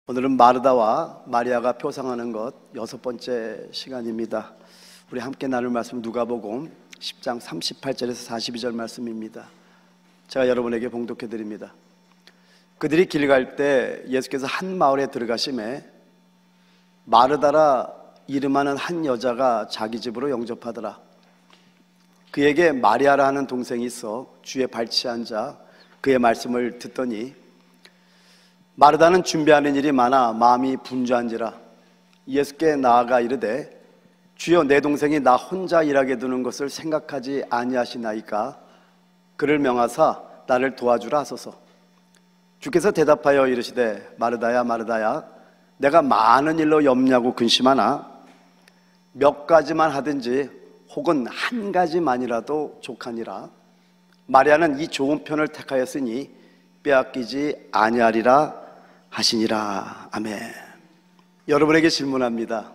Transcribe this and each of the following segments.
오늘은 마르다와 마리아가 표상하는 것 6번째 시간입니다. 우리 함께 나눌 말씀 누가복음 10장 38절에서 42절 말씀입니다. 제가 여러분에게 봉독해 드립니다. 그들이 길 갈 때 예수께서 한 마을에 들어가심에 마르다라 이름하는 한 여자가 자기 집으로 영접하더라. 그에게 마리아라 하는 동생이 있어 주의 발치에 앉아 그의 말씀을 듣더니 마르다는 준비하는 일이 많아 마음이 분주한지라 예수께 나아가 이르되 주여 내 동생이 나 혼자 일하게 두는 것을 생각하지 아니하시나이까 그를 명하사 나를 도와주라 하소서. 주께서 대답하여 이르시되 마르다야 마르다야 내가 많은 일로 염려하고 근심하나 몇 가지만 하든지 혹은 한 가지만이라도 족하니라. 마리아는 이 좋은 편을 택하였으니 빼앗기지 아니하리라 하시니라. 아멘. 여러분에게 질문합니다.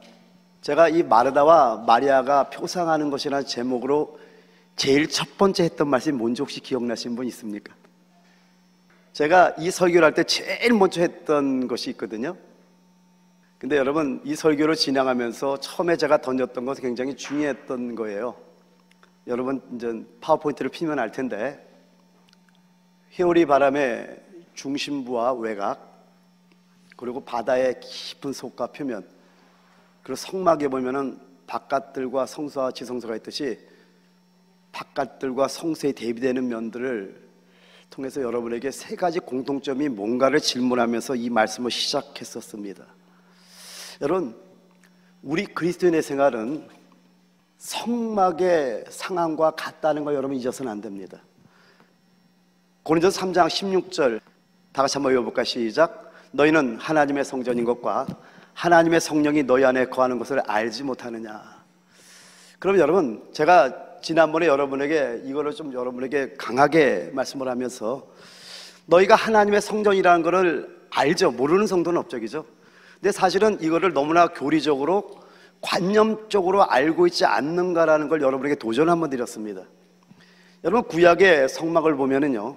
제가 이 마르다와 마리아가 표상하는 것이라는 제목으로 제일 첫 번째 했던 말씀이 뭔지 혹시 기억나시는 분 있습니까? 제가 이 설교를 할 때 제일 먼저 했던 것이 있거든요. 근데 여러분, 이 설교를 진행하면서 처음에 제가 던졌던 것은 굉장히 중요했던 거예요. 여러분 이제 파워포인트를 피면 알 텐데, 회오리 바람의 중심부와 외곽, 그리고 바다의 깊은 속과 표면, 그리고 성막에 보면은 바깥들과 성소와 지성소가 있듯이 바깥들과 성소에 대비되는 면들을 통해서 여러분에게 세 가지 공통점이 뭔가를 질문하면서 이 말씀을 시작했었습니다. 여러분, 우리 그리스도인의 생활은 성막의 상황과 같다는 걸 여러분 잊어서는 안 됩니다. 고린도서 3장 16절 다 같이 한번 읽어볼까? 시작. 너희는 하나님의 성전인 것과 하나님의 성령이 너희 안에 거하는 것을 알지 못하느냐. 그럼 여러분, 제가 지난번에 여러분에게 이거를 좀 여러분에게 강하게 말씀을 하면서 너희가 하나님의 성전이라는 것을 알죠. 모르는 성도는 없죠. 근데 사실은 이거를 너무나 교리적으로 관념적으로 알고 있지 않는가라는 걸 여러분에게 도전 한번 드렸습니다. 여러분, 구약의 성막을 보면은요,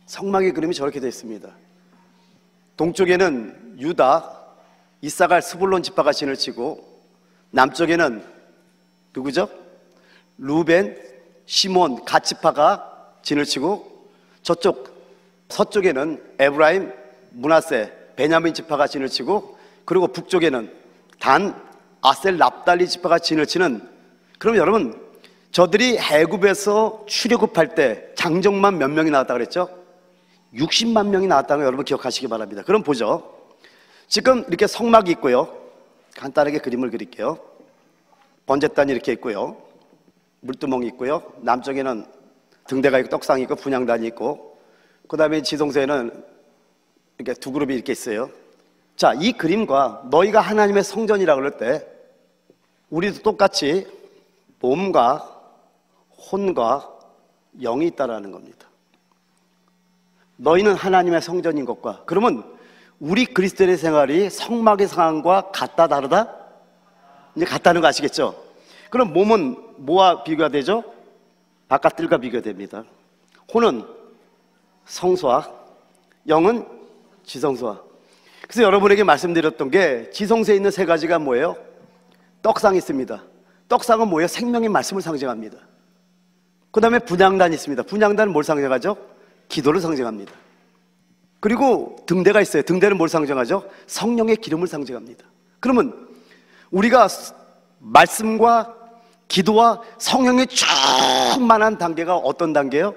성막의 그림이 저렇게 되어 있습니다. 동쪽에는 유다, 이사갈, 스불론 지파가 진을 치고, 남쪽에는 누구죠? 루벤, 시몬, 갓 지파가 진을 치고, 저쪽 서쪽에는 에브라임, 므낫세, 베냐민 지파가 진을 치고, 그리고 북쪽에는 단, 아셀, 납달리 지파가 진을 치는. 그럼 여러분, 저들이 애굽에서 출애굽할 때 장정만 몇 명이 나왔다고 그랬죠? 60만 명이 나왔다는 거 여러분 기억하시기 바랍니다. 그럼 보죠. 지금 이렇게 성막이 있고요. 간단하게 그림을 그릴게요. 번제단이 이렇게 있고요. 물두멍이 있고요. 남쪽에는 등대가 있고 떡상이 있고 분향단이 있고, 그 다음에 지성소에는 이렇게 두 그룹이 이렇게 있어요. 자, 이 그림과 너희가 하나님의 성전이라고 그럴 때 우리도 똑같이 몸과 혼과 영이 있다라는 겁니다. 너희는 하나님의 성전인 것과, 그러면 우리 그리스도인의 생활이 성막의 상황과 같다 다르다? 이제 같다는 거 아시겠죠? 그럼 몸은 뭐와 비교가 되죠? 바깥들과 비교됩니다. 혼은 성소와 영은 지성소와. 그래서 여러분에게 말씀드렸던 게 지성소에 있는 세 가지가 뭐예요? 떡상이 있습니다. 떡상은 뭐예요? 생명의 말씀을 상징합니다. 그 다음에 분향단이 있습니다. 분향단은 뭘 상징하죠? 기도를 상징합니다. 그리고 등대가 있어요. 등대는 뭘 상징하죠? 성령의 기름을 상징합니다. 그러면 우리가 말씀과 기도와 성령의 충만한 단계가 어떤 단계예요?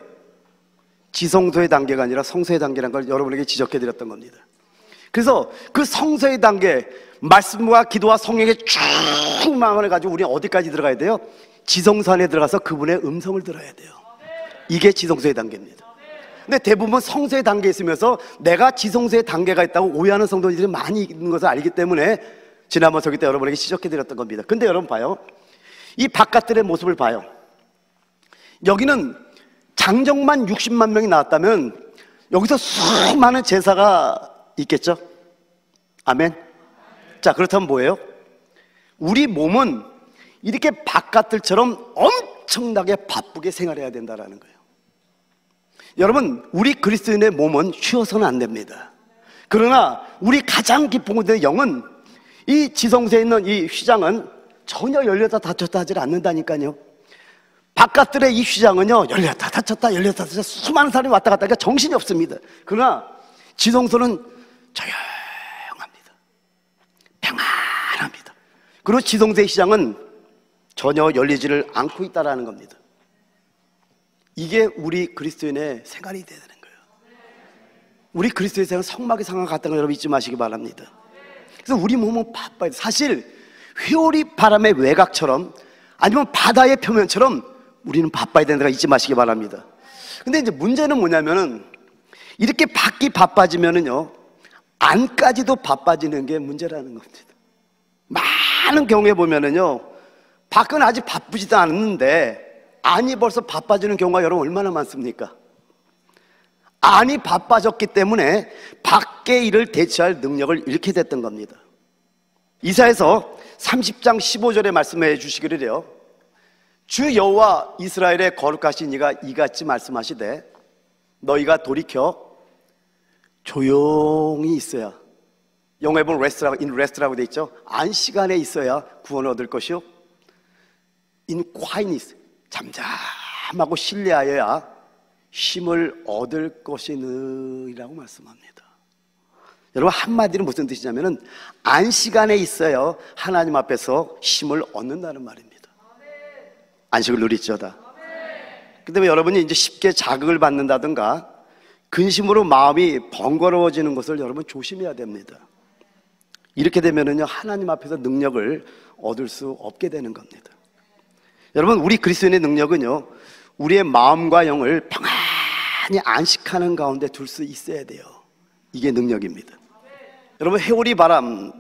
지성소의 단계가 아니라 성소의 단계라는 걸 여러분에게 지적해 드렸던 겁니다. 그래서 그 성소의 단계, 말씀과 기도와 성령의 충만함을 가지고 우리는 어디까지 들어가야 돼요? 지성소 안에 들어가서 그분의 음성을 들어야 돼요. 이게 지성소의 단계입니다. 근데 대부분 성소의 단계에 있으면서 내가 지성소의 단계가 있다고 오해하는 성도들이 많이 있는 것을 알기 때문에 지난번 설교 때 여러분에게 지적해 드렸던 겁니다. 근데 여러분 봐요. 이 바깥들의 모습을 봐요. 여기는 장정만 60만 명이 나왔다면 여기서 수많은 제사가 있겠죠? 아멘? 자, 그렇다면 뭐예요? 우리 몸은 이렇게 바깥들처럼 엄청나게 바쁘게 생활해야 된다는 거예요. 여러분, 우리 그리스도인의 몸은 쉬어서는 안 됩니다. 그러나 우리 가장 기쁜 곳의 영은 이 지성소에 있는 이 휘장은 전혀 열렸다 닫혔다 하질 않는다니까요. 바깥들의 이 휘장은요, 열렸다 닫혔다 열렸다 닫혔다 수많은 사람이 왔다 갔다 하니까 정신이 없습니다. 그러나 지성소는 조용합니다. 평안합니다. 그리고 지성소의 휘장은 전혀 열리지를 않고 있다는 겁니다. 이게 우리 그리스도인의 생활이 되는 거예요. 우리 그리스도의 생활은 성막의 상황과 같다는 걸 여러분 잊지 마시기 바랍니다. 그래서 우리 몸은 바빠요. 사실 회오리 바람의 외곽처럼 아니면 바다의 표면처럼 우리는 바빠야 되는 거 잊지 마시기 바랍니다. 근데 이제 문제는 뭐냐면은 이렇게 밖이 바빠지면은요, 안까지도 바빠지는 게 문제라는 겁니다. 많은 경우에 보면은요, 밖은 아직 바쁘지도 않았는데 안이 벌써 바빠지는 경우가 여러분 얼마나 많습니까? 안이 바빠졌기 때문에 밖의 일을 대처할 능력을 잃게 됐던 겁니다. 이사야서 30장 15절에 말씀해 주시기를 해요. 주 여호와 이스라엘의 거룩하신 이가 이같이 말씀하시되 너희가 돌이켜 조용히 있어야, 영어에 보면 rest라고 돼 있죠. 안시간에 있어야 구원을 얻을 것이요, in quietness, 잠잠하고 신뢰하여야 힘을 얻을 것이니라고 말씀합니다. 여러분, 한마디로 무슨 뜻이냐면은 안시간에 있어야 하나님 앞에서 힘을 얻는다는 말입니다. 안식을 누리지어다. 그 때문에 여러분이 이제 쉽게 자극을 받는다든가 근심으로 마음이 번거로워지는 것을 여러분 조심해야 됩니다. 이렇게 되면은요, 하나님 앞에서 능력을 얻을 수 없게 되는 겁니다. 여러분, 우리 그리스도인의 능력은요, 우리의 마음과 영을 평안히 안식하는 가운데 둘 수 있어야 돼요. 이게 능력입니다. 여러분, 회오리 바람,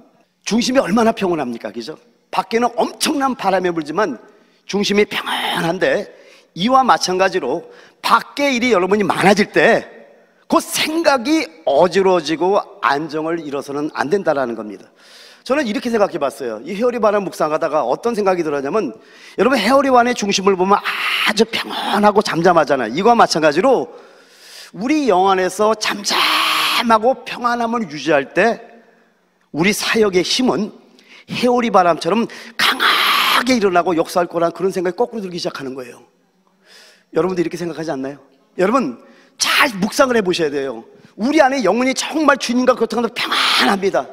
중심이 얼마나 평온합니까? 그죠? 밖에는 엄청난 바람이 불지만 중심이 평안한데, 이와 마찬가지로 밖의 일이 여러분이 많아질 때 그 생각이 어지러워지고 안정을 잃어서는 안 된다는 겁니다. 저는 이렇게 생각해 봤어요. 이 회오리 바람 묵상하다가 어떤 생각이 들었냐면, 여러분 회오리 바람의 중심을 보면 아주 평안하고 잠잠하잖아요. 이와 마찬가지로 우리 영 안에서 잠잠하고 평안함을 유지할 때 우리 사역의 힘은 회오리 바람처럼 강하게 일어나고 역사할 거란 그런 생각이 거꾸로 들기 시작하는 거예요. 여러분도 이렇게 생각하지 않나요? 여러분 잘 묵상을 해보셔야 돼요. 우리 안에 영혼이 정말 주님과 교통하면서 평안합니다.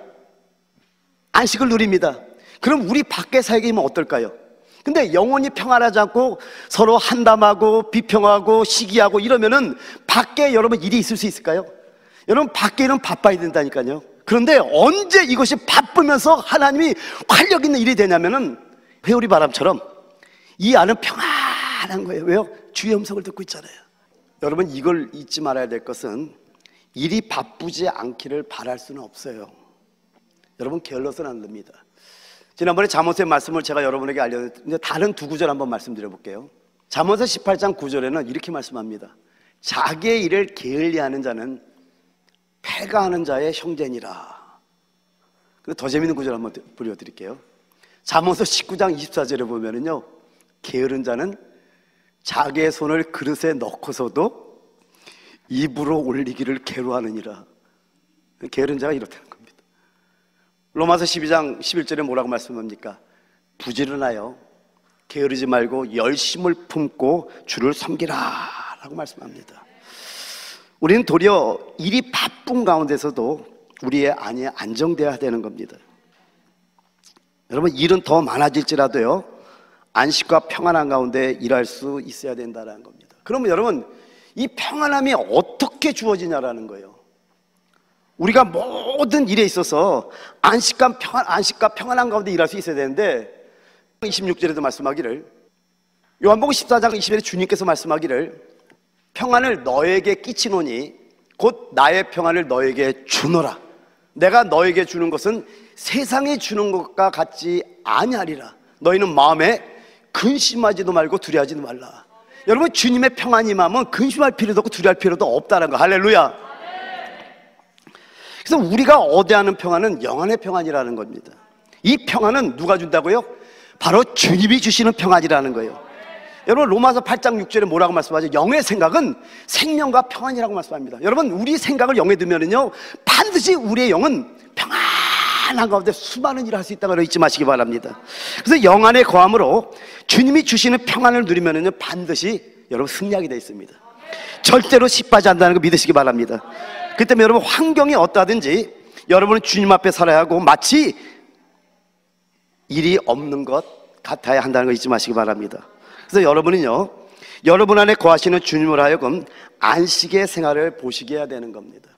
안식을 누립니다. 그럼 우리 밖의 사역이 면 어떨까요? 근데 영혼이 평안하지 않고 서로 한담하고 비평하고 시기하고 이러면은 밖에 여러분 일이 있을 수 있을까요? 여러분 밖에 일은 바빠야 된다니까요. 그런데 언제 이것이 바쁘면서 하나님이 활력 있는 일이 되냐면은 회오리 바람처럼 이 안은 평안한 거예요. 왜요? 주의 음성을 듣고 있잖아요. 여러분 이걸 잊지 말아야 될 것은 일이 바쁘지 않기를 바랄 수는 없어요. 여러분 게을러서는 안 됩니다. 지난번에 잠언서의 말씀을 제가 여러분에게 알려드렸는데 다른 두 구절 한번 말씀드려 볼게요. 잠언서 18장 9절에는 이렇게 말씀합니다. 자기의 일을 게을리하는 자는 패가하는 자의 형제니라. 근데 더 재밌는 구절 한번 보여드릴게요. 잠언서 19장 24절에 보면은요, 게으른 자는 자기의 손을 그릇에 넣고서도 입으로 올리기를 괴로워하느니라. 게으른 자가 이렇다는 겁니다. 로마서 12장 11절에 뭐라고 말씀합니까? 부지런하여 게으르지 말고 열심을 품고 주를 섬기라 라고 말씀합니다. 우리는 도리어 일이 바쁜 가운데서도 우리의 안이 안정되어야 되는 겁니다. 여러분 일은 더 많아질지라도요, 안식과 평안한 가운데 일할 수 있어야 된다는 겁니다. 그러면 여러분 이 평안함이 어떻게 주어지냐라는 거예요. 우리가 모든 일에 있어서 안식과 평안한 가운데 일할 수 있어야 되는데 26절에도 말씀하기를, 요한복음 14장 20절에 주님께서 말씀하기를 평안을 너에게 끼치노니 곧 나의 평안을 너에게 주노라. 내가 너에게 주는 것은 세상에 주는 것과 같지 아니하리라. 너희는 마음에 근심하지도 말고 두려워하지도 말라. 여러분 주님의 평안이 임하면 근심할 필요도 없고 두려워할 필요도 없다는 거. 할렐루야. 그래서 우리가 얻어야하는 평안은 영안의 평안이라는 겁니다. 이 평안은 누가 준다고요? 바로 주님이 주시는 평안이라는 거예요. 여러분 로마서 8장 6절에 뭐라고 말씀하죠? 영의 생각은 생명과 평안이라고 말씀합니다. 여러분 우리 생각을 영에 두면은요 반드시 우리의 영은 평안한 가운데 수많은 일을 할 수 있다는 걸 잊지 마시기 바랍니다. 그래서 영 안에 거함으로 주님이 주시는 평안을 누리면은요 반드시 여러분 승리하게 되어 있습니다. 절대로 시빠지 않는다는 거 믿으시기 바랍니다. 그 때문에 여러분 환경이 어떠하든지 여러분은 주님 앞에 살아야 하고 마치 일이 없는 것 같아야 한다는 거 잊지 마시기 바랍니다. 그래서 여러분은요 여러분 안에 거하시는 주님으로 하여금 안식의 생활을 보시게 해야 되는 겁니다.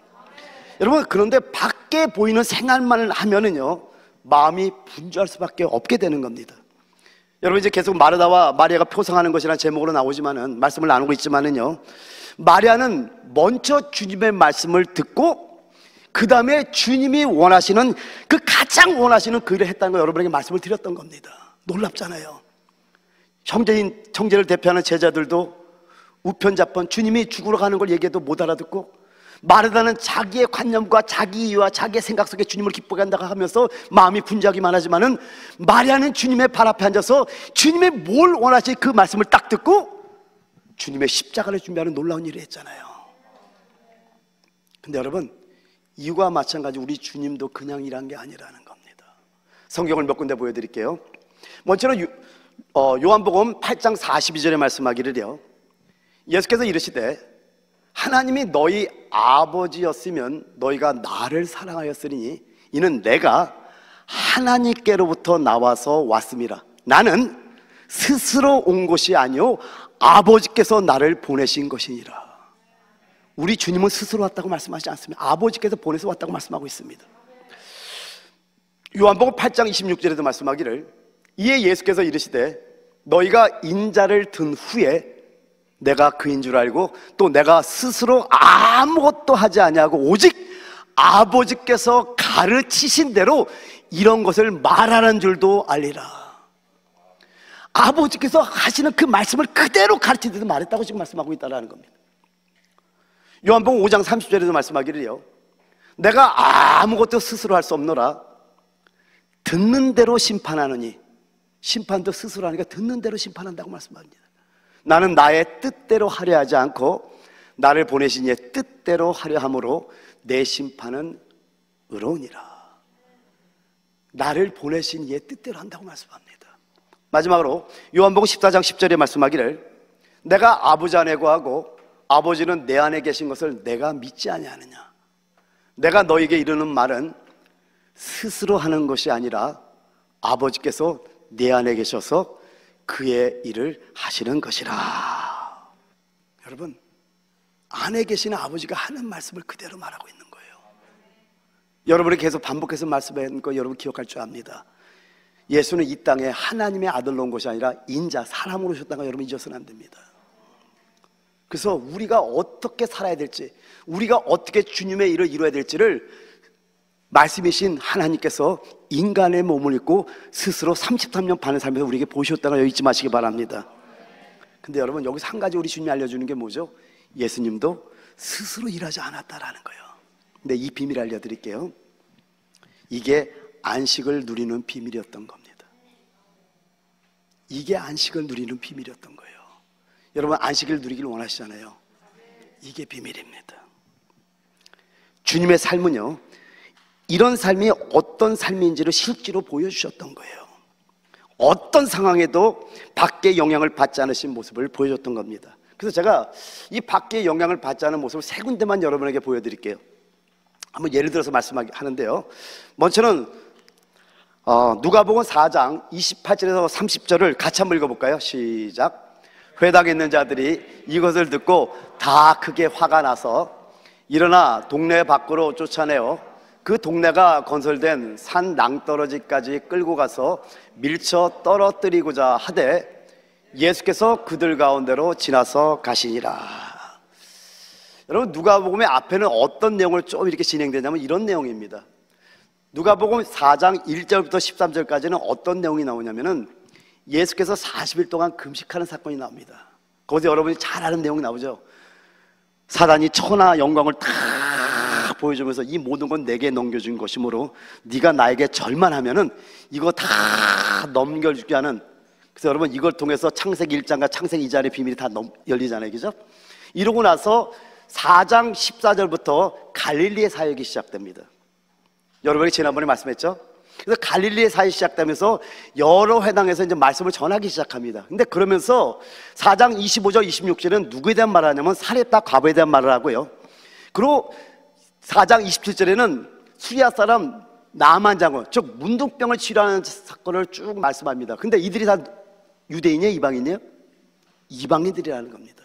여러분 그런데 밖에 보이는 생활만 하면은요 마음이 분주할 수밖에 없게 되는 겁니다. 여러분 이제 계속 마르다와 마리아가 표상하는 것이라는 제목으로 나오지만은 말씀을 나누고 있지만은요 마리아는 먼저 주님의 말씀을 듣고 그 다음에 주님이 원하시는 그 가장 원하시는 그 일을 했다는 거 여러분에게 말씀을 드렸던 겁니다. 놀랍잖아요. 형제를 대표하는 제자들도 우편좌편 주님이 죽으러 가는 걸 얘기해도 못 알아듣고 마르다는 자기의 관념과 자기 이유와 자기의 생각 속에 주님을 기쁘게 한다고 하면서 마음이 분주하기만 하지만은 마리아는 주님의 발 앞에 앉아서 주님의 뭘 원하시는지 그 말씀을 딱 듣고 주님의 십자가를 준비하는 놀라운 일을 했잖아요. 근데 여러분 이와 마찬가지 우리 주님도 그냥 일한 게 아니라는 겁니다. 성경을 몇 군데 보여드릴게요. 먼저는 요한복음 8장 42절에 말씀하기를요 예수께서 이르시되 하나님이 너희 아버지였으면 너희가 나를 사랑하였으리니 이는 내가 하나님께로부터 나와서 왔음이라. 나는 스스로 온 것이 아니요 아버지께서 나를 보내신 것이니라. 우리 주님은 스스로 왔다고 말씀하지 않습니다. 아버지께서 보내서 왔다고 말씀하고 있습니다. 요한복음 8장 26절에도 말씀하기를 이에 예수께서 이르시되 너희가 인자를 든 후에 내가 그인 줄 알고 또 내가 스스로 아무것도 하지 아니하고 오직 아버지께서 가르치신 대로 이런 것을 말하는 줄도 알리라. 아버지께서 하시는 그 말씀을 그대로 가르치듯 말했다고 지금 말씀하고 있다는 겁니다. 요한복음 5장 30절에도 말씀하기를요 내가 아무것도 스스로 할 수 없노라 듣는 대로 심판하느니. 심판도 스스로 하니까 듣는 대로 심판한다고 말씀합니다. 나는 나의 뜻대로 하려 하지 않고 나를 보내신 이의 뜻대로 하려 함으로 내 심판은 의로우니라. 나를 보내신 이의 뜻대로 한다고 말씀합니다. 마지막으로 요한복음 14장 10절에 말씀하기를 내가 아버지 안에 거하고 아버지는 내 안에 계신 것을 내가 믿지 아니하느냐. 내가 너에게 이르는 말은 스스로 하는 것이 아니라 아버지께서 내 안에 계셔서 그의 일을 하시는 것이라. 여러분 안에 계시는 아버지가 하는 말씀을 그대로 말하고 있는 거예요. 여러분이 계속 반복해서 말씀한 거 여러분 기억할 줄 압니다. 예수는 이 땅에 하나님의 아들로 온 것이 아니라 인자 사람으로 오셨다는 거 여러분 잊어서는 안 됩니다. 그래서 우리가 어떻게 살아야 될지, 우리가 어떻게 주님의 일을 이루어야 될지를 말씀이신 하나님께서 인간의 몸을 입고 스스로 33년 반을 살면서 우리에게 보셨다는 거 잊지 마시기 바랍니다. 근데 여러분 여기서 한 가지 우리 주님이 알려주는 게 뭐죠? 예수님도 스스로 일하지 않았다라는 거예요. 근데 이 비밀 알려드릴게요. 이게 안식을 누리는 비밀이었던 겁니다. 이게 안식을 누리는 비밀이었던 거예요. 여러분 안식을 누리기를 원하시잖아요. 이게 비밀입니다. 주님의 삶은요 이런 삶이 어떤 삶인지를 실제로 보여주셨던 거예요. 어떤 상황에도 밖의 영향을 받지 않으신 모습을 보여줬던 겁니다. 그래서 제가 이 밖의 영향을 받지 않은 모습을 세 군데만 여러분에게 보여드릴게요. 한번 예를 들어서 말씀하는데요. 먼저는 누가복음 4장 28절에서 30절을 같이 한번 읽어볼까요? 시작. 회당에 있는 자들이 이것을 듣고 다 크게 화가 나서 일어나 동네 밖으로 쫓아내어 그 동네가 건설된 산 낭떠러지까지 끌고 가서 밀쳐 떨어뜨리고자 하되 예수께서 그들 가운데로 지나서 가시니라. 여러분 누가복음의 앞에는 어떤 내용을 좀 이렇게 진행되냐면 이런 내용입니다. 누가복음 4장 1절부터 13절까지는 어떤 내용이 나오냐면은 예수께서 40일 동안 금식하는 사건이 나옵니다. 거기서 여러분이 잘 아는 내용이 나오죠. 사단이 천하 영광을 다 보여주면서 이 모든 건 내게 넘겨준 것이므로 네가 나에게 절만 하면은 이거 다 넘겨주게 하는 그래서 여러분 이걸 통해서 창세기 1장과 창세기 2장의 비밀이 다 열리잖아요, 그죠? 이러고 나서 4장 14절부터 갈릴리의 사역이 시작됩니다. 여러분이 지난번에 말씀했죠? 그래서 갈릴리의 사역이 시작되면서 여러 회당에서 이제 말씀을 전하기 시작합니다. 근데 그러면서 4장 25절 26절은 누구에 대한 말을 하냐면 사렙다 과부에 대한 말을 하고요. 그리고 4장 27절에는 수리아 사람 나만 장군, 즉 문둥병을 치료하는 사건을 쭉 말씀합니다. 근데 이들이 다 유대인이에요, 이방인이에요? 이방인들이라는 겁니다.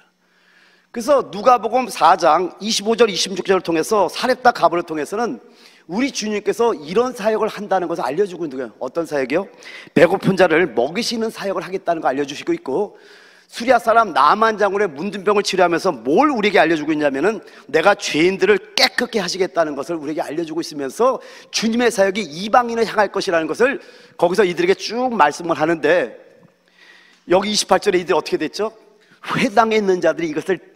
그래서 누가복음 4장 25절 26절을 통해서 사렙다 과부를 통해서는 우리 주님께서 이런 사역을 한다는 것을 알려주고 있는 거예요. 어떤 사역이요? 배고픈 자를 먹이시는 사역을 하겠다는 거 알려주시고 있고, 수리아 사람 나만 장군의 문둥병을 치료하면서 뭘 우리에게 알려주고 있냐면은 내가 죄인들을 깨끗게 하시겠다는 것을 우리에게 알려주고 있으면서 주님의 사역이 이방인을 향할 것이라는 것을 거기서 이들에게 쭉 말씀을 하는데, 여기 28절에 이들이 어떻게 됐죠? 회당에 있는 자들이 이것을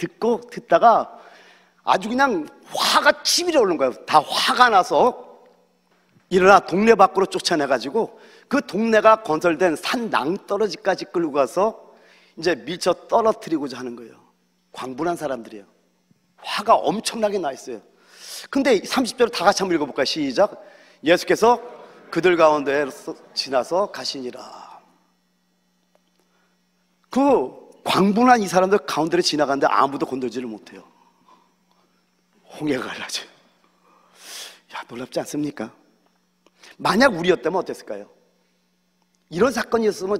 듣다가 아주 그냥 화가 치밀어 오르는 거예요. 다 화가 나서 일어나 동네 밖으로 쫓아내가지고 그 동네가 건설된 산 낭떠러지까지 끌고 가서 이제 밀쳐 떨어뜨리고자 하는 거예요. 광분한 사람들이에요. 화가 엄청나게 나 있어요. 근데 30절을 다 같이 한번 읽어볼까요? 시작. 예수께서 그들 가운데 지나서 가시니라. 그 광분한 이 사람들 가운데를 지나가는데 아무도 건들지를 못해요. 홍해가 갈라져요. 야, 놀랍지 않습니까? 만약 우리였다면 어땠을까요? 이런 사건이 있었으면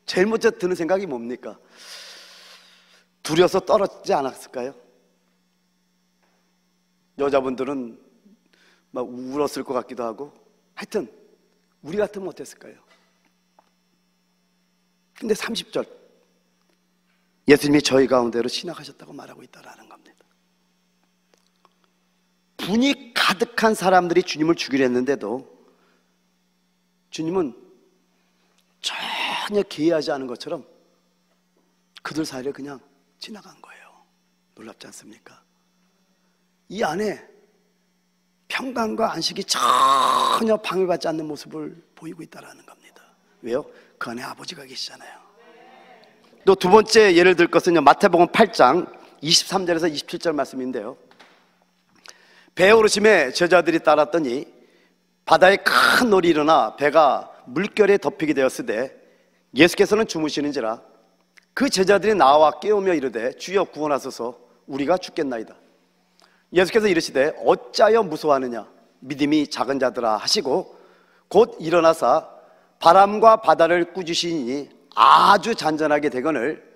제일 먼저 드는 생각이 뭡니까? 두려워서 떨어지지 않았을까요? 여자분들은 막 울었을 것 같기도 하고, 하여튼 우리 같으면 어땠을까요? 근데 30절 예수님이 저희 가운데로 지나가셨다고 말하고 있다라는 겁니다. 분이 가득한 사람들이 주님을 죽이려 했는데도 주님은 전혀 개의하지 않은 것처럼 그들 사이를 그냥 지나간 거예요. 놀랍지 않습니까? 이 안에 평강과 안식이 전혀 방해받지 않는 모습을 보이고 있다는 겁니다. 왜요? 그 안에 아버지가 계시잖아요. 또 두 번째 예를 들 것은요, 마태복음 8장 23절에서 27절 말씀인데요, 배오르심에 제자들이 따랐더니 바다에 큰 놀이 일어나 배가 물결에 덮이게 되었으되 예수께서는 주무시는지라 그 제자들이 나와 깨우며 이르되 주여 구원하소서 우리가 죽겠나이다. 예수께서 이르시되 어찌하여 무서워하느냐 믿음이 작은 자들아 하시고 곧 일어나사 바람과 바다를 꾸짖으시니 아주 잔잔하게 되거늘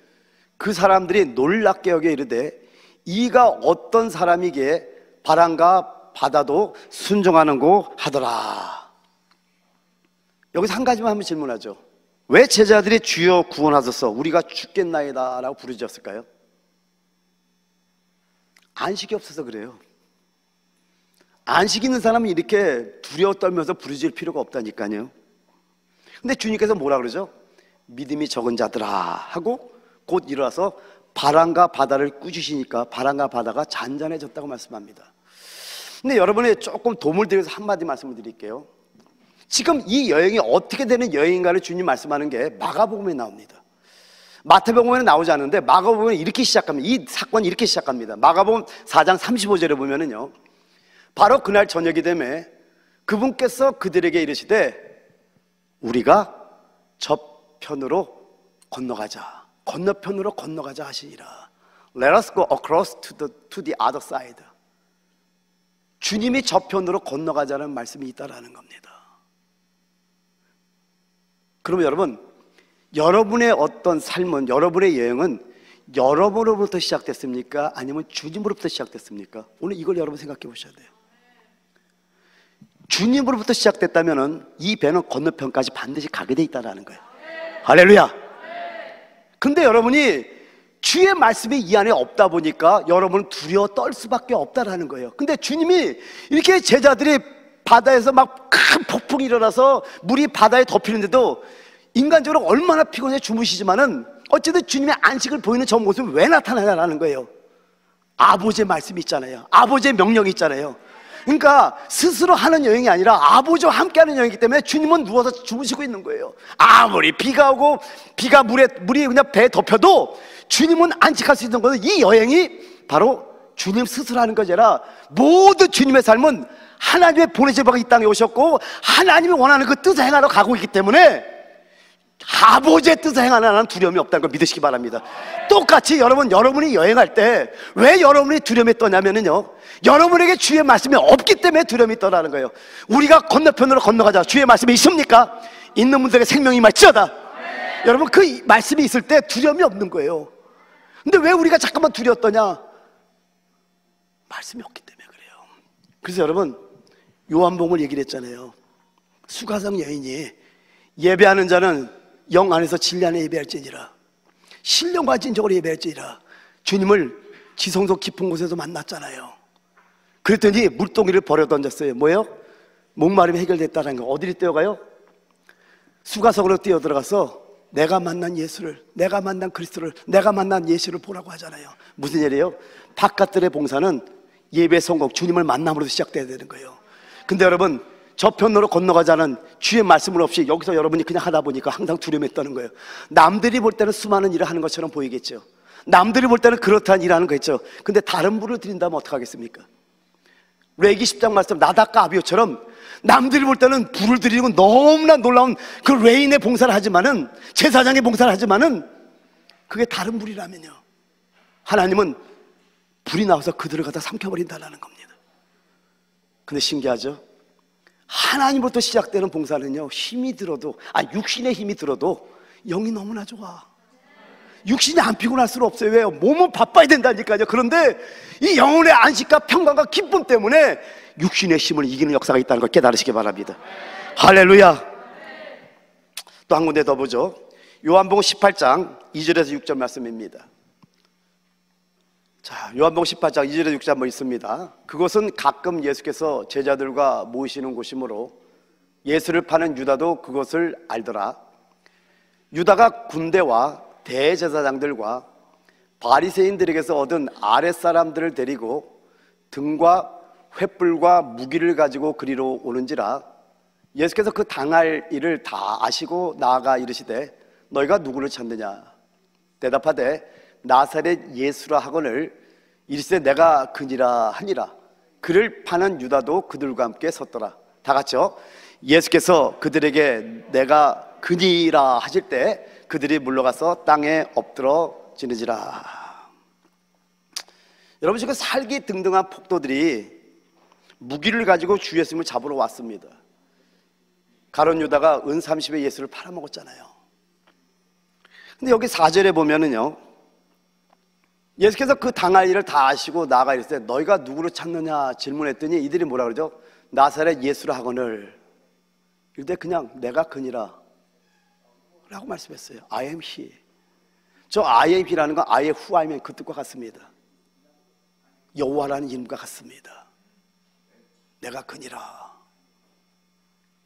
그 사람들이 놀랍게 여겨 이르되 이가 어떤 사람이기에 바람과 바다도 순종하는고 하더라. 여기서 한 가지만 한번 질문하죠. 왜 제자들이 주여 구원하소서 우리가 죽겠나이다 라고 부르짖었을까요? 안식이 없어서 그래요. 안식 있는 사람은 이렇게 두려워 떨면서 부르짖을 필요가 없다니까요. 근데 주님께서 뭐라 그러죠? 믿음이 적은 자들아 하고 곧 일어나서 바람과 바다를 꾸짖으시니까 바람과 바다가 잔잔해졌다고 말씀합니다. 근데 여러분이 조금 도움을 드려서 한마디 말씀을 드릴게요. 지금 이 여행이 어떻게 되는 여행인가를 주님 말씀하는 게 마가복음에 나옵니다. 마태복음에는 나오지 않는데 마가복음은 이렇게 시작합니다. 이 사건이 이렇게 시작합니다. 마가복음 4장 35절에 보면은요, 바로 그날 저녁이 되매 그분께서 그들에게 이르시되 우리가 저편으로 건너가자, 건너편으로 건너가자 하시니라. Let us go across to the other side. 주님이 저편으로 건너가자는 말씀이 있다라는 겁니다. 그러면 여러분, 여러분의 어떤 삶은, 여러분의 여행은 여러분으로부터 시작됐습니까? 아니면 주님으로부터 시작됐습니까? 오늘 이걸 여러분 생각해 보셔야 돼요. 주님으로부터 시작됐다면 이 배는 건너편까지 반드시 가게 돼 있다는 거예요. 할렐루야. 근데 여러분이 주의 말씀이 이 안에 없다 보니까 여러분은 두려워 떨 수밖에 없다라는 거예요. 근데 주님이 이렇게 제자들이 바다에서 막 큰 폭풍이 일어나서 물이 바다에 덮이는데도 인간적으로 얼마나 피곤해 주무시지만은 어쨌든 주님의 안식을 보이는 저 모습이 왜 나타나냐라는 거예요. 아버지의 말씀이 있잖아요. 아버지의 명령이 있잖아요. 그러니까 스스로 하는 여행이 아니라 아버지와 함께하는 여행이기 때문에 주님은 누워서 주무시고 있는 거예요. 아무리 비가 오고 물이 그냥 배에 덮여도 주님은 안식할 수 있는 것은 이 여행이 바로 주님 스스로 하는 것이 아니라 모든 주님의 삶은 하나님의 보내신 바가 이 땅에 오셨고 하나님이 원하는 그 뜻을 행하러 가고 있기 때문에 아버지의 뜻을 행하는 한은 두려움이 없다는 걸 믿으시기 바랍니다. 똑같이 여러분이 여행할 때 왜 여러분이 두려움이 떠냐면요, 여러분에게 주의 말씀이 없기 때문에 두려움이 떠나는 거예요. 우리가 건너편으로 건너가자, 주의 말씀이 있습니까? 있는 분들에게 생명이 임할지어다. 여러분, 그 말씀이 있을 때 두려움이 없는 거예요. 근데 왜 우리가 잠깐만 두려워 떠냐? 말씀이 없기 때문에 그래요. 그래서 여러분, 요한복음을 얘기를 했잖아요. 수가성 여인이 예배하는 자는 영 안에서 진리 안에 예배할지니라, 신령과 진정으로 예배할지니라. 주님을 지성소 깊은 곳에서 만났잖아요. 그랬더니 물동이를 버려 던졌어요. 뭐예요? 목마름이 해결됐다는 거. 어디로 뛰어가요? 수가성으로 뛰어들어가서 내가 만난 예수를, 내가 만난 그리스도를, 내가 만난 예수를 보라고 하잖아요. 무슨 일이에요? 바깥들의 봉사는 예배 성공, 주님을 만남으로 시작돼야 되는 거예요. 근데 여러분, 저편으로 건너가자는 주의 말씀을 없이 여기서 여러분이 그냥 하다 보니까 항상 두려움에 떠는 거예요. 남들이 볼 때는 수많은 일을 하는 것처럼 보이겠죠. 남들이 볼 때는 그렇다는 일을 하는 거겠죠. 근데 다른 불을 드린다면 어떡하겠습니까? 레위기 10장 말씀 나답과 아비후처럼 남들이 볼 때는 불을 드리고 너무나 놀라운 그 레인의 봉사를 하지만은, 제사장의 봉사를 하지만은 그게 다른 불이라면요, 하나님은 불이 나와서 그들을 갖다 삼켜버린다는 겁니다. 근데 신기하죠? 하나님으로부터 시작되는 봉사는요, 힘이 들어도, 육신의 힘이 들어도 영이 너무나 좋아. 육신이 안 피곤할 수는 없어요. 왜요? 몸은 바빠야 된다니까요. 그런데 이 영혼의 안식과 평강과 기쁨 때문에 육신의 힘을 이기는 역사가 있다는 걸 깨달으시기 바랍니다. 할렐루야. 또 한 군데 더 보죠. 요한복음 18장 2절에서 6절 말씀입니다. 자, 요한복음 18장 2절에서 6절 한번 있습니다. 그것은 가끔 예수께서 제자들과 모이시는 곳이므로 예수를 파는 유다도 그것을 알더라. 유다가 군대와 대제사장들과 바리새인들에게서 얻은 아랫사람들을 데리고 등과 횃불과 무기를 가지고 그리로 오는지라. 예수께서 그 당할 일을 다 아시고 나아가 이르시되 너희가 누구를 찾느냐? 대답하되 나사렛 예수라 하거늘 이르시되 내가 그니라 하니라. 그를 파는 유다도 그들과 함께 섰더라. 다 같이요. 예수께서 그들에게 내가 그니라 하실 때 그들이 물러가서 땅에 엎드러 지르지라. 여러분, 지금 살기 등등한 폭도들이 무기를 가지고 주 예수님을 잡으러 왔습니다. 가룟 유다가 은 30에 예수를 팔아먹었잖아요. 근데 여기 4절에 보면은요, 예수께서 그 당할 일을 다 아시고 나아가 이르시되 너희가 누구를 찾느냐 질문했더니 이들이 뭐라 그러죠? 나사렛 예수라 하거늘. 이때 그냥 내가 그니라 라고 말씀했어요. I am he. 저 I am he라는 건 I am who I am 그 뜻과 같습니다. 여호와라는 이름과 같습니다. 내가 그니라.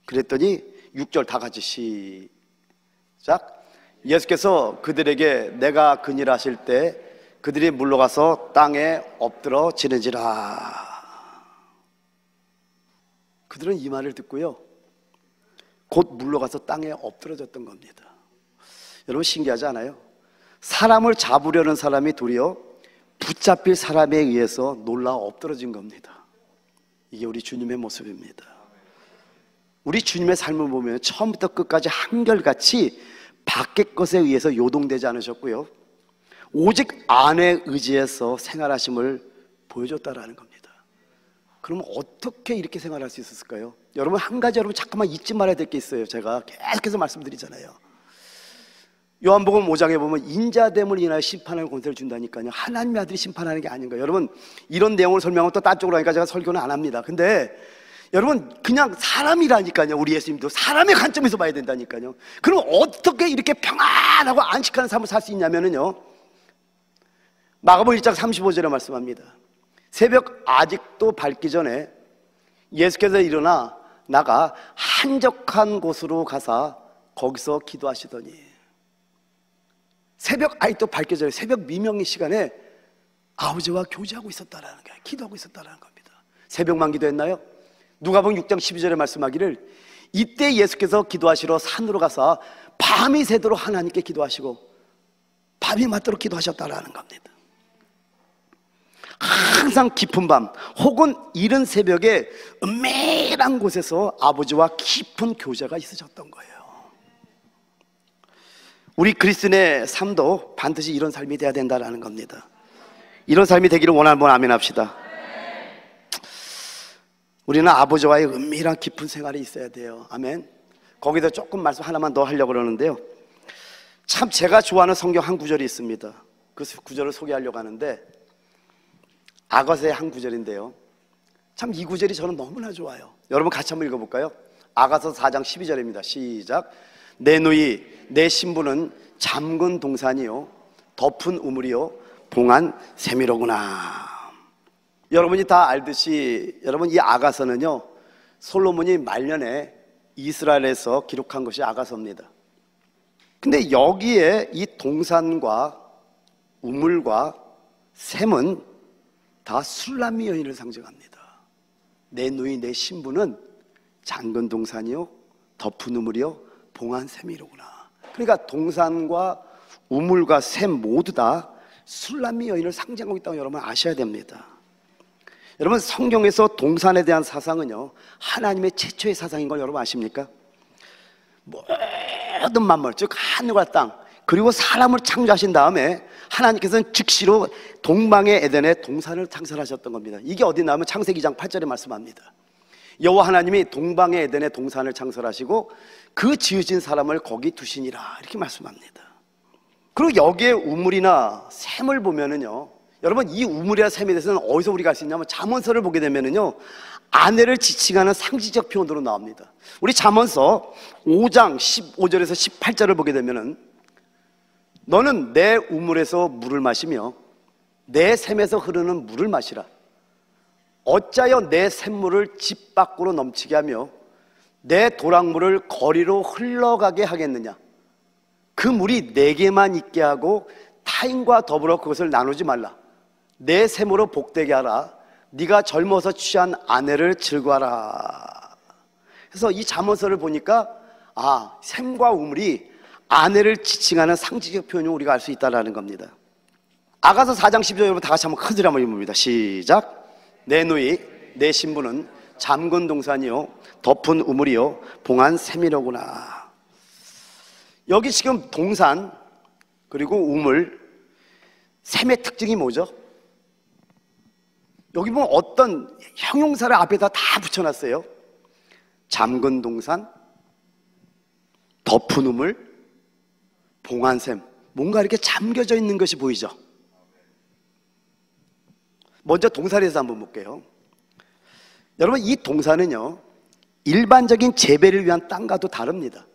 그랬더니 6절 다 같이 시작. 예수께서 그들에게 내가 그니라 하실 때 그들이 물러가서 땅에 엎드러 지르지라. 그들은 이 말을 듣고요, 곧 물러가서 땅에 엎드러졌던 겁니다. 여러분, 신기하지 않아요? 사람을 잡으려는 사람이 도리어 붙잡힐 사람에 의해서 놀라 엎드러진 겁니다. 이게 우리 주님의 모습입니다. 우리 주님의 삶을 보면 처음부터 끝까지 한결같이 밖의 것에 의해서 요동되지 않으셨고요, 오직 안에 의지해서 생활하심을 보여줬다라는 겁니다. 그럼 어떻게 이렇게 생활할 수 있었을까요? 여러분, 한 가지 여러분 잠깐만 잊지 말아야 될 게 있어요. 제가 계속해서 말씀드리잖아요. 요한복음 5장에 보면 인자됨을 인하여 심판할 권세를 준다니까요. 하나님의 아들이 심판하는 게 아닌가요? 여러분, 이런 내용을 설명하면 또 딴 쪽으로 하니까 제가 설교는 안 합니다. 근데 여러분, 그냥 사람이라니까요. 우리 예수님도 사람의 관점에서 봐야 된다니까요. 그럼 어떻게 이렇게 평안하고 안식하는 삶을 살 수 있냐면요, 마가복음 1장 35절에 말씀합니다. 새벽 아직도 밝기 전에 예수께서 일어나 나가 한적한 곳으로 가사 거기서 기도하시더니, 새벽 아직도 밝기 전에, 새벽 미명의 시간에 아버지와 교제하고 있었다라는 거예요. 기도하고 있었다라는 겁니다. 새벽만 기도했나요? 누가복음 6장 12절에 말씀하기를 이때 예수께서 기도하시러 산으로 가서 밤이 새도록 하나님께 기도하시고 밤이 맞도록 기도하셨다라는 겁니다. 항상 깊은 밤 혹은 이른 새벽에 은밀한 곳에서 아버지와 깊은 교제가 있으셨던 거예요. 우리 그리스도인의 삶도 반드시 이런 삶이 돼야 된다는 겁니다. 이런 삶이 되기를 원하는 분 아멘 합시다. 우리는 아버지와의 은밀한 깊은 생활이 있어야 돼요. 아멘. 거기다 조금 말씀 하나만 더 하려고 그러는데요, 참 제가 좋아하는 성경 한 구절이 있습니다. 그 구절을 소개하려고 하는데 아가서의 한 구절인데요, 참 이 구절이 저는 너무나 좋아요. 여러분 같이 한번 읽어볼까요? 아가서 4장 12절입니다 시작. 내 누이 내 신부는 잠근 동산이요 덮은 우물이요 봉한 샘이로구나. 여러분이 다 알듯이 여러분 이 아가서는요 솔로몬이 말년에 이스라엘에서 기록한 것이 아가서입니다. 근데 여기에 이 동산과 우물과 샘은 다 술람미 여인을 상징합니다. 내 누이 내 신부는 잠근 동산이요 덮은 우물이요 봉한 샘이로구나. 그러니까 동산과 우물과 샘 모두 다 술람미 여인을 상징하고 있다고 여러분 아셔야 됩니다. 여러분 성경에서 동산에 대한 사상은요 하나님의 최초의 사상인 걸 여러분 아십니까? 모든 만물 즉 하늘과 땅 그리고 사람을 창조하신 다음에 하나님께서는 즉시로 동방의 에덴에 동산을 창설하셨던 겁니다. 이게 어디 나오면 창세기 2장 8절에 말씀합니다. 여호와 하나님이 동방의 에덴에 동산을 창설하시고 그 지으신 사람을 거기 두시니라 이렇게 말씀합니다. 그리고 여기에 우물이나 샘을 보면은요 여러분 이 우물이나 샘에 대해서는 어디서 우리가 알 수 있냐면 잠언서를 보게 되면은요 아내를 지칭하는 상징적 표현으로 나옵니다. 우리 잠언서 5장 15절에서 18절을 보게 되면은 너는 내 우물에서 물을 마시며 내 샘에서 흐르는 물을 마시라. 어찌하여 내 샘물을 집 밖으로 넘치게 하며 내 도랑물을 거리로 흘러가게 하겠느냐. 그 물이 내게만 있게 하고 타인과 더불어 그것을 나누지 말라. 내 샘으로 복되게 하라. 네가 젊어서 취한 아내를 즐거워하라. 그래서 이 잠언서를 보니까 샘과 우물이 아내를 지칭하는 상징적 표현을 우리가 알 수 있다는 겁니다. 아가서 4장 12절 여러분 다 같이 한번 큰 소리 한번 읽어봅니다. 시작. 내 누이 내 신부는 잠근 동산이요 덮은 우물이요 봉한 샘이로구나. 여기 지금 동산 그리고 우물 샘의 특징이 뭐죠? 여기 보면 어떤 형용사를 앞에다 다 붙여놨어요. 잠근 동산, 덮은 우물, 봉한 샘. 뭔가 이렇게 잠겨져 있는 것이 보이죠? 먼저 동산에 대해서 한번 볼게요. 여러분 이 동산은요 일반적인 재배를 위한 땅과도 다릅니다.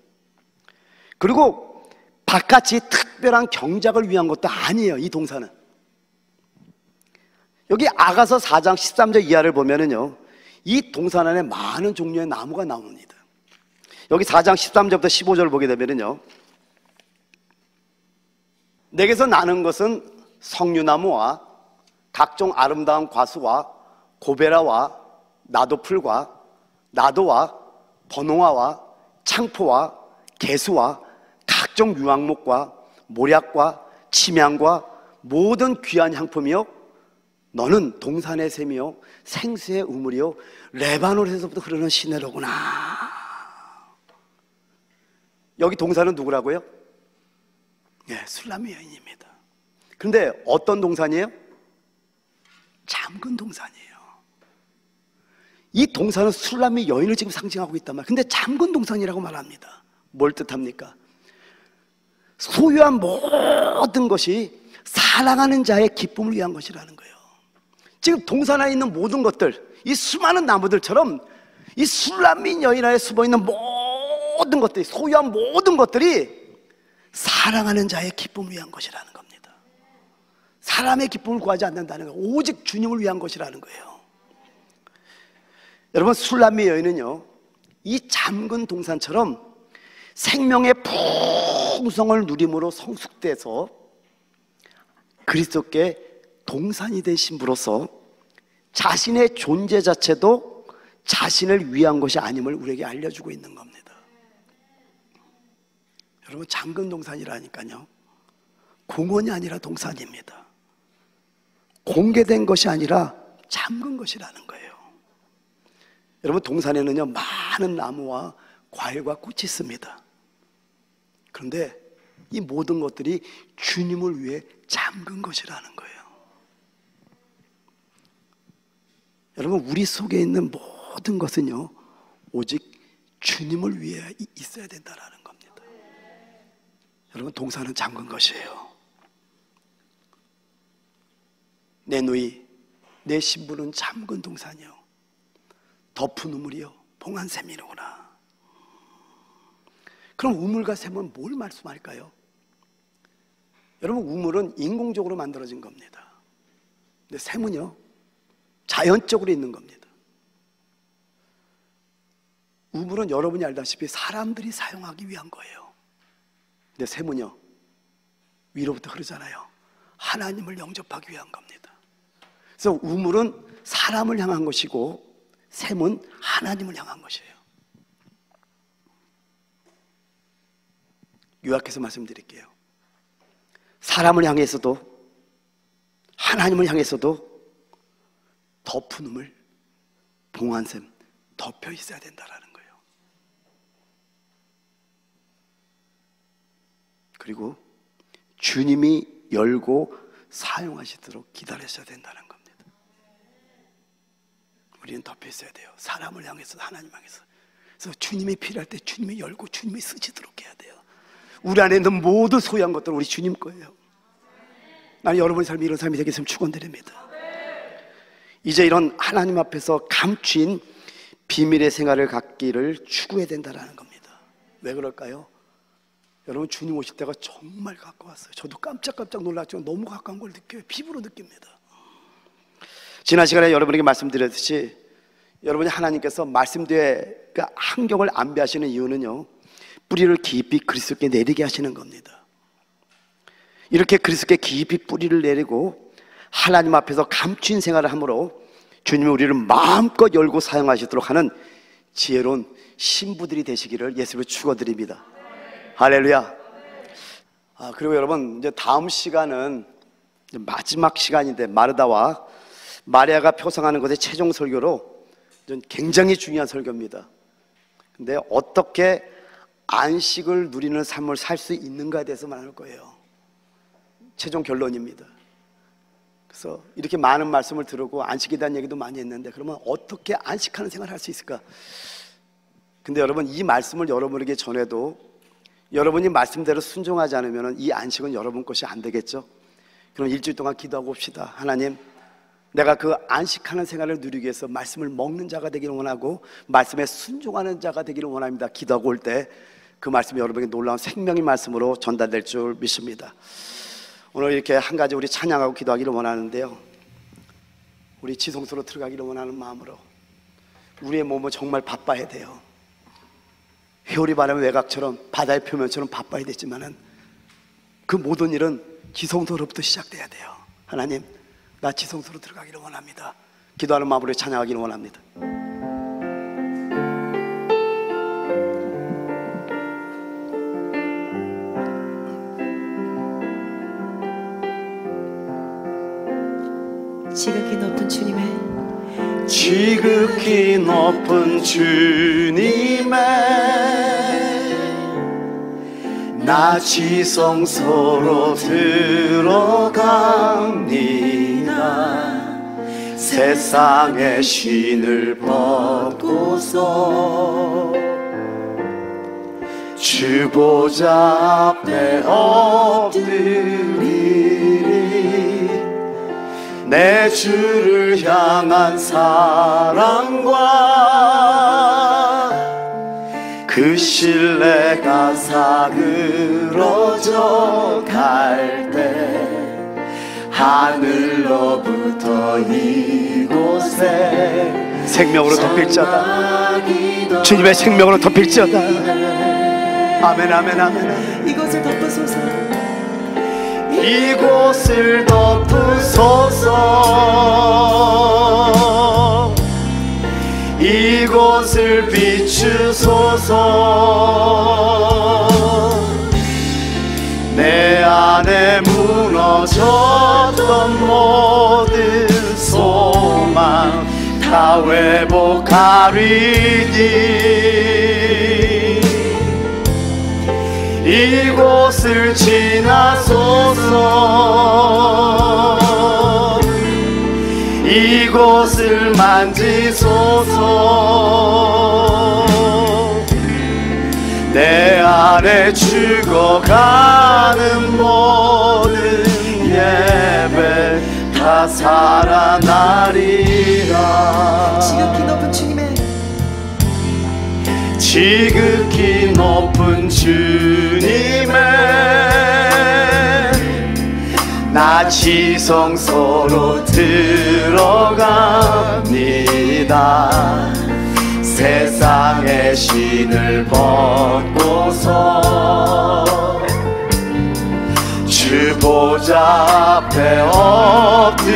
그리고 바깥이 특별한 경작을 위한 것도 아니에요. 이 동산은 여기 아가서 4장 13절 이하를 보면은요 이 동산 안에 많은 종류의 나무가 나옵니다. 여기 4장 13절부터 15절을 보게 되면은요 내게서 나는 것은 석류나무와 각종 아름다운 과수와 고베라와 나도풀과 나도와 번홍화와 창포와 개수와 각종 유황목과 모략과 침향과 모든 귀한 향품이요 너는 동산의 샘이요 생수의 우물이요 레바논에서부터 흐르는 시내로구나. 여기 동산은 누구라고요? 술람미 여인입니다. 그런데 어떤 동산이에요? 잠근 동산이에요. 이 동산은 술람미 여인을 지금 상징하고 있단 말이에요. 근데 잠근 동산이라고 말합니다. 뭘 뜻합니까? 소유한 모든 것이 사랑하는 자의 기쁨을 위한 것이라는 거예요. 지금 동산 안에 있는 모든 것들, 이 수많은 나무들처럼 이 술람미 여인 안에 숨어있는 모든 것들이, 소유한 모든 것들이 사랑하는 자의 기쁨을 위한 것이라는 겁니다. 사람의 기쁨을 구하지 않는다는 거예요. 오직 주님을 위한 것이라는 거예요. 여러분 술람미 여인은요 이 잠근 동산처럼 생명의 풍성을 누림으로 성숙돼서 그리스도께 동산이 된 신부로서 자신의 존재 자체도 자신을 위한 것이 아님을 우리에게 알려주고 있는 겁니다. 여러분, 잠금 동산이라니까요, 공원이 아니라 동산입니다. 공개된 것이 아니라 잠근 것이라는 거예요. 여러분, 동산에는요 많은 나무와 과일과 꽃이 있습니다. 그런데 이 모든 것들이 주님을 위해 잠근 것이라는 거예요. 여러분, 우리 속에 있는 모든 것은요 오직 주님을 위해 있어야 된다는 겁니다. 여러분, 동산은 잠근 것이에요. 내 누이, 내 신부는 잠근 동산이요, 덮은 우물이요 봉한 샘이로구나. 그럼 우물과 샘은 뭘 말씀할까요? 여러분, 우물은 인공적으로 만들어진 겁니다. 근데 샘은요 자연적으로 있는 겁니다. 우물은 여러분이 알다시피 사람들이 사용하기 위한 거예요. 근데 샘은요 위로부터 흐르잖아요. 하나님을 영접하기 위한 겁니다. 그래서 우물은 사람을 향한 것이고 샘은 하나님을 향한 것이에요. 요약해서 말씀드릴게요. 사람을 향해서도 하나님을 향해서도 덮은 우물, 봉한 샘, 덮여 있어야 된다라는 거예요. 그리고 주님이 열고 사용하시도록 기다리셔야 된다는 겁니다. 우리는 덮여 있어야 돼요. 사람을 향해서, 하나님 향해서. 그래서 주님이 필요할 때 주님이 열고 주님이 쓰시도록 해야 돼요. 우리 안에 있는 모든 소유한 것들은 우리 주님 거예요. 나는 여러분의 삶이 이런 삶이 되게 했으면 축원드립니다. 이제 이런 하나님 앞에서 감추인 비밀의 생활을 갖기를 추구해야 된다는 겁니다. 왜 그럴까요? 여러분, 주님 오실 때가 정말 가까웠어요. 저도 깜짝깜짝 놀랐죠. 너무 가까운 걸 느껴요. 피부로 느낍니다. 지난 시간에 여러분에게 말씀드렸듯이 여러분이 하나님께서 말씀대의 그 환경을 안배하시는 이유는요, 뿌리를 깊이 그리스도께 내리게 하시는 겁니다. 이렇게 그리스도께 깊이 뿌리를 내리고 하나님 앞에서 감추인 생활을 함으로 주님이 우리를 마음껏 열고 사용하시도록 하는 지혜로운 신부들이 되시기를 예수로 축원드립니다. 할렐루야. 그리고 여러분, 이제 다음 시간은 마지막 시간인데 마르다와 마리아가 표상하는 것의 최종 설교로 굉장히 중요한 설교입니다. 근데 어떻게 안식을 누리는 삶을 살 수 있는가에 대해서 말할 거예요. 최종 결론입니다. 그래서 이렇게 많은 말씀을 들었고 안식에 대한 얘기도 많이 했는데, 그러면 어떻게 안식하는 생활을 할 수 있을까? 근데 여러분, 이 말씀을 여러분에게 전해도 여러분이 말씀대로 순종하지 않으면 이 안식은 여러분 것이 안 되겠죠? 그럼 일주일 동안 기도하고 봅시다. 하나님, 내가 그 안식하는 생활을 누리기 위해서 말씀을 먹는 자가 되기를 원하고 말씀에 순종하는 자가 되기를 원합니다. 기도하고 올 때 그 말씀이 여러분에게 놀라운 생명의 말씀으로 전달될 줄 믿습니다. 오늘 이렇게 한 가지 우리 찬양하고 기도하기를 원하는데요, 우리 지성소로 들어가기를 원하는 마음으로 우리의 몸은 정말 바빠야 돼요. 회오리 바람 외곽처럼 바다의 표면처럼 바빠야 되지만은 그 모든 일은 지성소로부터 시작돼야 돼요. 하나님, 나 지성소로 들어가기를 원합니다. 기도하는 마음으로 찬양하기를 원합니다. 지극히 높은 주님의 지극히 높은 주님의 나 지성소로 들어갑니다. 세상의 신을 벗고서 주 보좌 앞에 엎드리리. 내 주를 향한 사랑과 그 신뢰가 사그러져 갈 때 하늘로부터 이곳에 생명으로 덮일지어다. 주님의 생명으로 덮일지어다. 아멘, 아멘, 아멘. 이곳을 덮으소서. 이곳을 덮으소서. 이곳을 비추소서. 내 안에 무너졌던 모든 소망 다 회복하리니 이곳을 지나소서. 이곳을 만지소서. 내 안에 죽어가는 모든 예배 다 살아나리라. 지극히 높은 주님의 지극히 높은 주님의 나 지성소로 들어갑니다. 세상의 신을 벗고서 주 보좌 앞에 엎드리니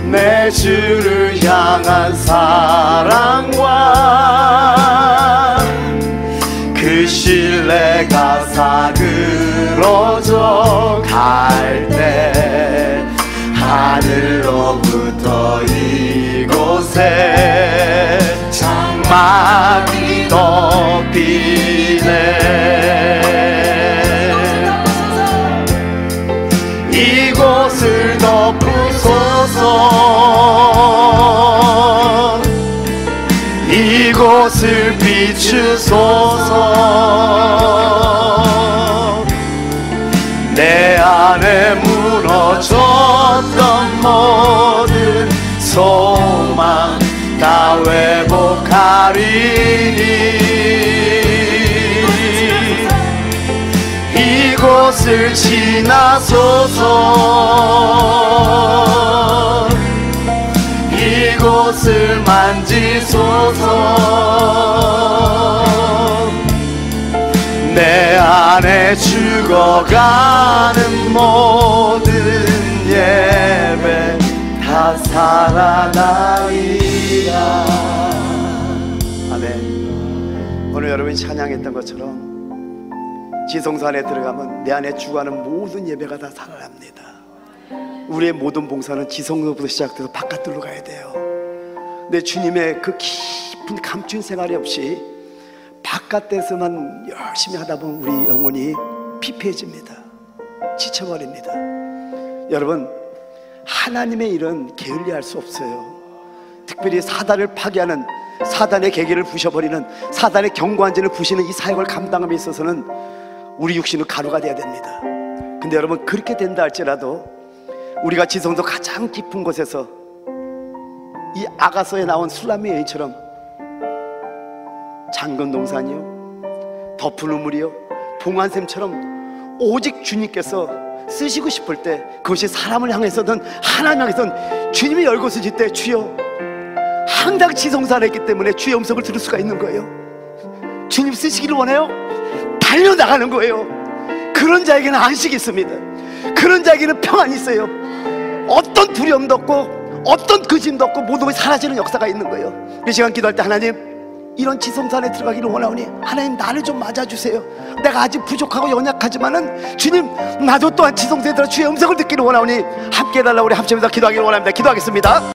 내 주를 향한 사랑과 그 신뢰가 사그러져 갈 때 하늘로부터 이곳에 장막이 덮이네. 이곳을 덮으소서. 이곳을 비추소서. 내 안에 무너졌던 모든 소망 다 회복하리니 이곳을 지나소서. 이곳을 만지소서. 내 안에 죽어가는 모든 예배 다 살아나리라. 아멘. 오늘 여러분이 찬양했던 것처럼 지성소 안에 들어가면 내 안에 죽어가는 모든 예배가 다 살아납니다. 우리의 모든 봉사는 지성소부터 시작돼서 바깥으로 가야 돼요. 내 주님의 그 깊은 감춘 생활이 없이 바깥에서만 열심히 하다 보면 우리 영혼이 피폐해집니다. 지쳐버립니다. 여러분, 하나님의 일은 게을리할 수 없어요. 특별히 사단을 파괴하는, 사단의 계계를 부셔버리는, 사단의 경관진을 부시는 이 사역을 감당함에 있어서는 우리 육신은 가루가 돼야 됩니다. 근데 여러분, 그렇게 된다 할지라도 우리가 지성소 가장 깊은 곳에서 이 아가서에 나온 술람의 여인처럼 잠근 동산이요, 덮은 우물이요, 봉안샘처럼 오직 주님께서 쓰시고 싶을 때, 그것이 사람을 향해서든 하나님 향해서든 주님이 열곳을 짓때 주여, 항상 지성소 안에 있기 때문에 주의 음성을 들을 수가 있는 거예요. 주님 쓰시기를 원해요? 달려나가는 거예요. 그런 자에게는 안식이 있습니다. 그런 자에게는 평안이 있어요. 어떤 두려움도 없고 어떤 근심도 없고 모든 것이 사라지는 역사가 있는 거예요. 이 시간 기도할 때 하나님, 이런 지성소 안에 들어가기를 원하오니 하나님 나를 좀 맞아주세요. 내가 아직 부족하고 연약하지만은 주님, 나도 또한 지성소에 들어 주의 음성을 듣기를 원하오니 함께 해달라고 우리 합심해서 기도하기를 원합니다. 기도하겠습니다.